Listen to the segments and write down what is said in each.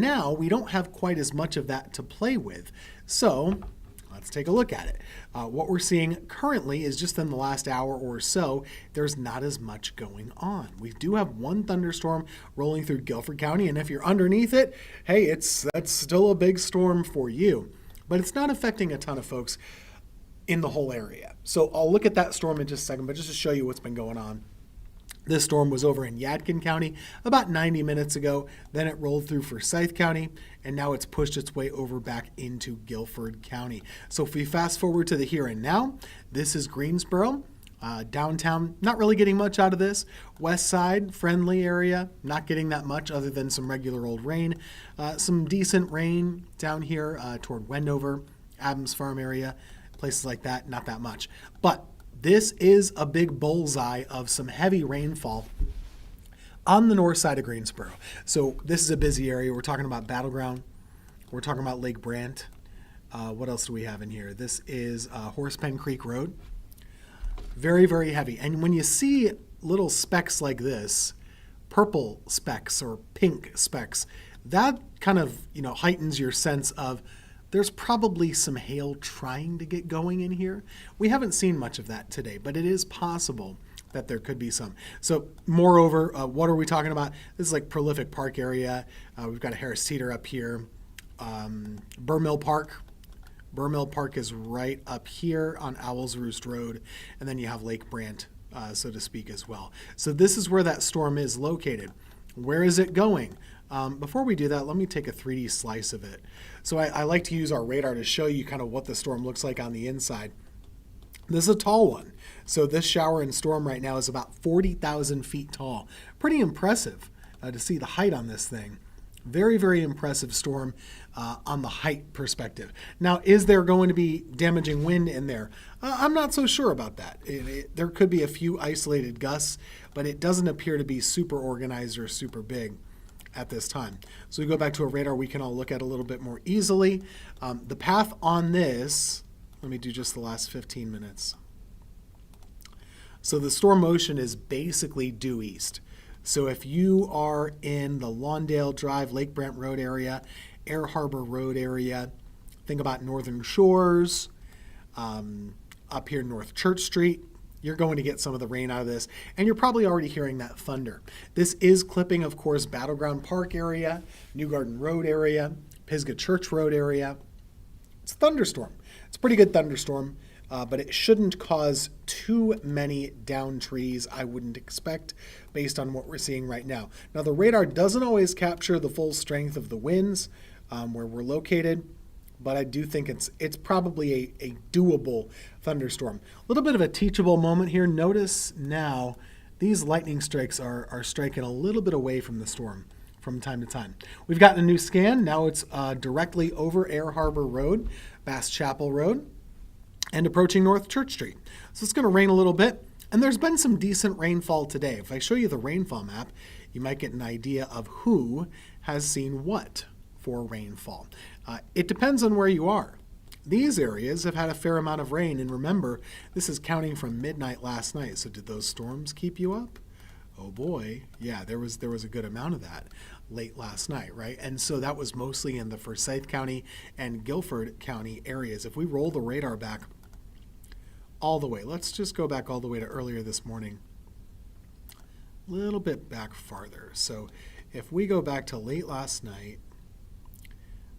Now we don't have quite as much of that to play with. So let's take a look at it. What we're seeing currently is just in the last hour or so, there's not as much going on. We do have one thunderstorm rolling through Guilford County, and if you're underneath it, hey, that's still a big storm for you. But it's not affecting a ton of folks in the whole area. So I'll look at that storm in just a second, but just to show you what's been going on. This storm was over in Yadkin County about 90 minutes ago. Then it rolled through Forsyth County, and now it's pushed its way over back into Guilford County. So if we fast forward to the here and now, this is Greensboro. Downtown, not really getting much out of this. West side, friendly area, not getting that much other than some regular old rain. Some decent rain down here toward Wendover, Adams Farm area, places like that, not that much. But this is a big bullseye of some heavy rainfall on the north side of Greensboro. So this is a busy area. We're talking about Battleground. We're talking about Lake Brant. What else do we have in here? This is Horsepen Creek Road. Very, very heavy. And when you see little specks like this, purple specks or pink specks, that kind of, heightens your sense of there's probably some hail trying to get going in here. We haven't seen much of that today, but it is possible that there could be some. So moreover, what are we talking about? This is like prolific park area. We've got a Harris Teeter up here. Burmill Park. Burmill Park is right up here on Owl's Roost Road. And then you have Lake Brant, so to speak, as well. So this is where that storm is located. Where is it going? Before we do that, let me take a 3D slice of it. So I like to use our radar to show you kind of what the storm looks like on the inside. This is a tall one. So this shower and storm right now is about 40,000 feet tall. Pretty impressive to see the height on this thing. Very, very impressive storm on the height perspective. Now, is there going to be damaging wind in there? I'm not so sure about that. There could be a few isolated gusts, but it doesn't appear to be super organized or super big at this time. So we go back to a radar we can all look at a little bit more easily. The path on this, let me do just the last 15 minutes. So the storm motion is basically due east. So if you are in the Lawndale Drive, Lake Brant Road area, Air Harbor Road area, think about Northern Shores, up here North Church Street, you're going to get some of the rain out of this, and you're probably already hearing that thunder. This is clipping, of course, Battleground Park area, New Garden Road area, Pisgah Church Road area. It's a thunderstorm. It's a pretty good thunderstorm, but it shouldn't cause too many downed trees, I wouldn't expect, based on what we're seeing right now. Now, the radar doesn't always capture the full strength of the winds where we're located, but I do think it's probably a doable thunderstorm. A little bit of a teachable moment here. Notice now these lightning strikes are striking a little bit away from the storm from time to time. We've gotten a new scan. Now it's directly over Air Harbor Road, Bass Chapel Road, and approaching North Church Street. So it's going to rain a little bit, and there's been some decent rainfall today. If I show you the rainfall map, you might get an idea of who has seen what for rainfall. It depends on where you are. These areas have had a fair amount of rain, and remember, this is counting from midnight last night. So did those storms keep you up? Oh boy, yeah, there was a good amount of that late last night, right? And so that was mostly in the Forsyth County and Guilford County areas. If we roll the radar back all the way, let's just go back all the way to earlier this morning. A little bit back farther. So if we go back to late last night,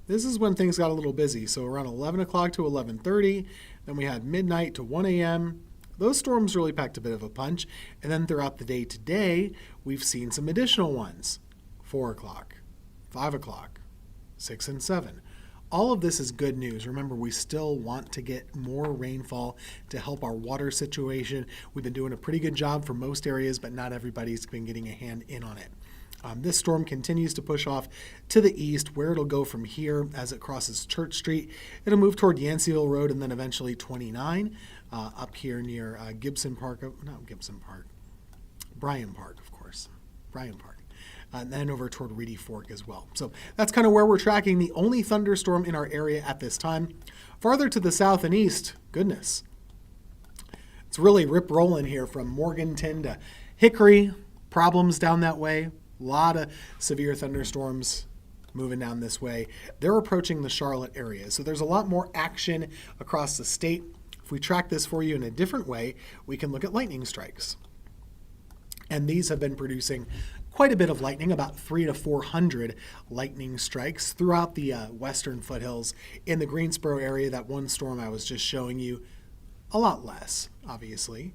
this is when things got a little busy. So around 11 o'clock to 11:30, then we had midnight to 1 a.m. Those storms really packed a bit of a punch. And then throughout the day today, we've seen some additional ones. 4 o'clock, 5 o'clock, 6 and 7. All of this is good news. Remember, we still want to get more rainfall to help our water situation. We've been doing a pretty good job for most areas, but not everybody's been getting a hand in on it. This storm continues to push off to the east, where it'll go from here as it crosses Church Street. It'll move toward Yanceyville Road and then eventually 29 up here near Gibson Park. Not Gibson Park. Bryan Park, of course. Bryan Park. And then over toward Reedy Fork as well. So that's kind of where we're tracking the only thunderstorm in our area at this time. Farther to the south and east, goodness. It's really rip-rolling here from Morganton to Hickory. Problems down that way. A lot of severe thunderstorms moving down this way. They're approaching the Charlotte area. So there's a lot more action across the state. If we track this for you in a different way, we can look at lightning strikes. And these have been producing quite a bit of lightning, about 300 to 400 lightning strikes throughout the western foothills. In the Greensboro area, that one storm I was just showing you, a lot less, obviously.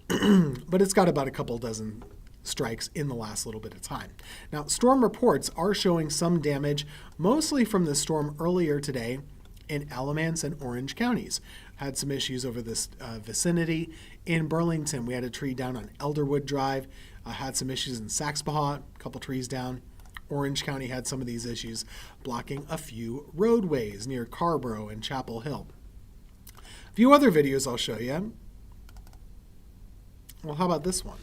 But it's got about a couple dozen strikes in the last little bit of time. Now, storm reports are showing some damage, mostly from the storm earlier today in Alamance and Orange counties. Had some issues over this vicinity. In Burlington, we had a tree down on Elderwood Drive. Had some issues in Saxbahaw, a couple trees down. Orange County had some of these issues blocking a few roadways near Carborough and Chapel Hill. A few other videos I'll show you. Well, how about this one?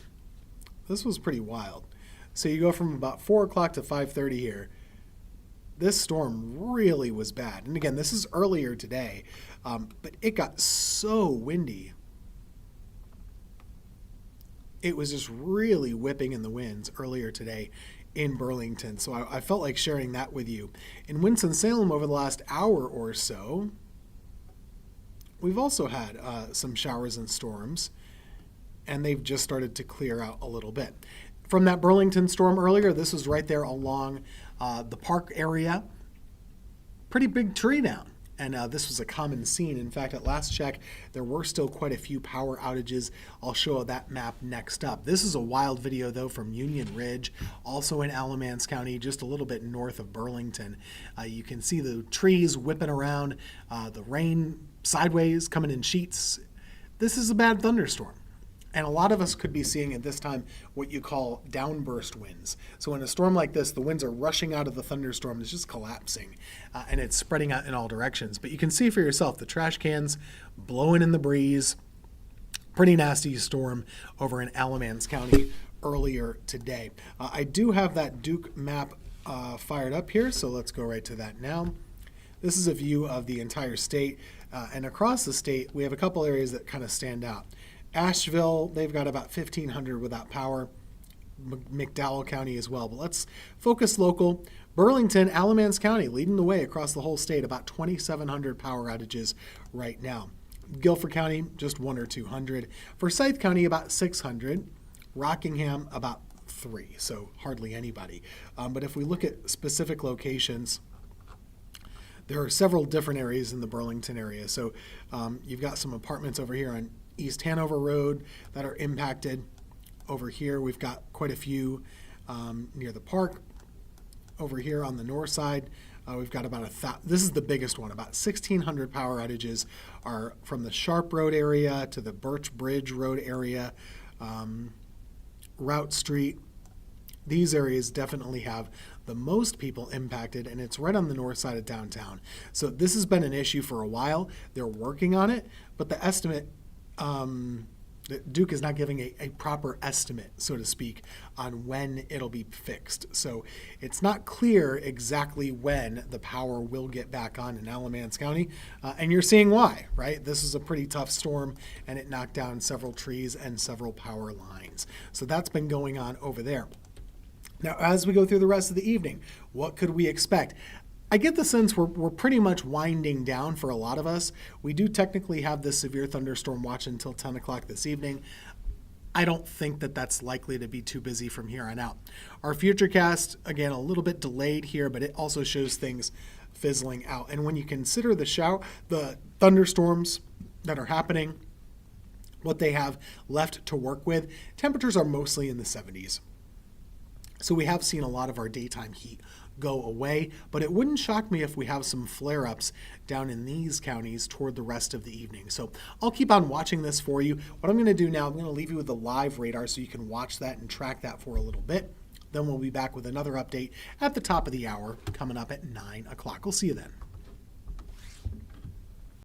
This was pretty wild. So you go from about 4 o'clock to 5:30 here. This storm really was bad. And again, this is earlier today, but it got so windy. It was just really whipping in the winds earlier today in Burlington. So I felt like sharing that with you. In Winston-Salem over the last hour or so, we've also had some showers and storms, and they've just started to clear out a little bit. From that Burlington storm earlier, this was right there along the park area. Pretty big tree down. And this was a common scene. In fact, at last check, there were still quite a few power outages. I'll show that map next up. This is a wild video, though, from Union Ridge, also in Alamance County, just a little bit north of Burlington. You can see the trees whipping around, the rain sideways, coming in sheets. This is a bad thunderstorm. And a lot of us could be seeing at this time what you call downburst winds. So in a storm like this, the winds are rushing out of the thunderstorm. It's just collapsing, and it's spreading out in all directions. But you can see for yourself the trash cans blowing in the breeze. Pretty nasty storm over in Alamance County earlier today. I do have that Duke map fired up here, so let's go right to that now. This is a view of the entire state. And across the state, we have a couple areas that kind of stand out. Asheville, they've got about 1,500 without power. McDowell County as well. But let's focus local. Burlington, Alamance County leading the way across the whole state, about 2,700 power outages right now. Guilford County, just 100 or 200. Forsyth County, about 600. Rockingham, about 3, so hardly anybody. But if we look at specific locations, there are several different areas in the Burlington area. So you've got some apartments over here on East Hanover Road that are impacted. Over here, we've got quite a few near the park. Over here on the north side, we've got about this is the biggest one. About 1,600 power outages are from the Sharp Road area to the Birch Bridge Road area, Route Street. These areas definitely have the most people impacted, and it's right on the north side of downtown. So this has been an issue for a while. They're working on it, but the estimate Duke is not giving a proper estimate, so to speak, on when it'll be fixed. So it's not clear exactly when the power will get back on in Alamance County, and you're seeing why, right? This is a pretty tough storm, and it knocked down several trees and several power lines. So that's been going on over there. Now, as we go through the rest of the evening, what could we expect? I get the sense we're pretty much winding down for a lot of us. We do technically have this severe thunderstorm watch until 10 o'clock this evening. I don't think that that's likely to be too busy from here on out. Our futurecast, again, a little bit delayed here, but it also shows things fizzling out. And when you consider the thunderstorms that are happening, what they have left to work with, temperatures are mostly in the 70s. So we have seen a lot of our daytime heat go away, but it wouldn't shock me if we have some flare-ups down in these counties toward the rest of the evening. So I'll keep on watching this for you. What I'm going to do now, I'm going to leave you with the live radar so you can watch that and track that for a little bit. Then we'll be back with another update at the top of the hour coming up at 9 o'clock. We'll see you then.